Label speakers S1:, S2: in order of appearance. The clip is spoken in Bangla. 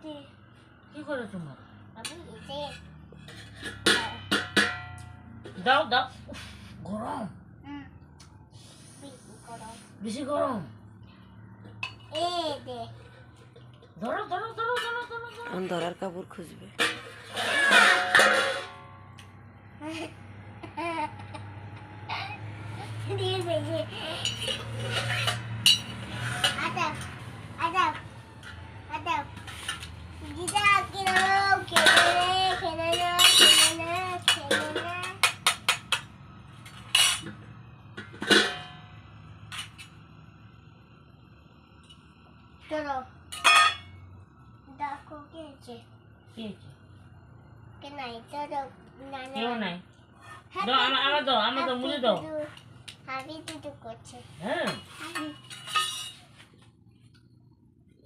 S1: কি করে তোমার?
S2: আমি এসে
S1: দাও দাও। উফ, গরম,
S2: বেশি করো
S1: বেশি গরম।
S2: এ দে
S1: ধরো ধরো ধরো ধরো ধরো ধরো।
S3: এখন ধরার কাপড় খুঁজবে।
S2: দিয়ে বেশি আদাব আদাব আদাব দিদা কিনো খেলে না চলো দেখো কে আছে
S1: কি হয়েছে?
S2: কে নাই চলো
S1: কেউ নাই। দাও, আমার দাও, আমার দাও, মুড়ি দাও।
S2: হাবি দুটো করছে
S1: হ্যাঁ,
S2: হাবি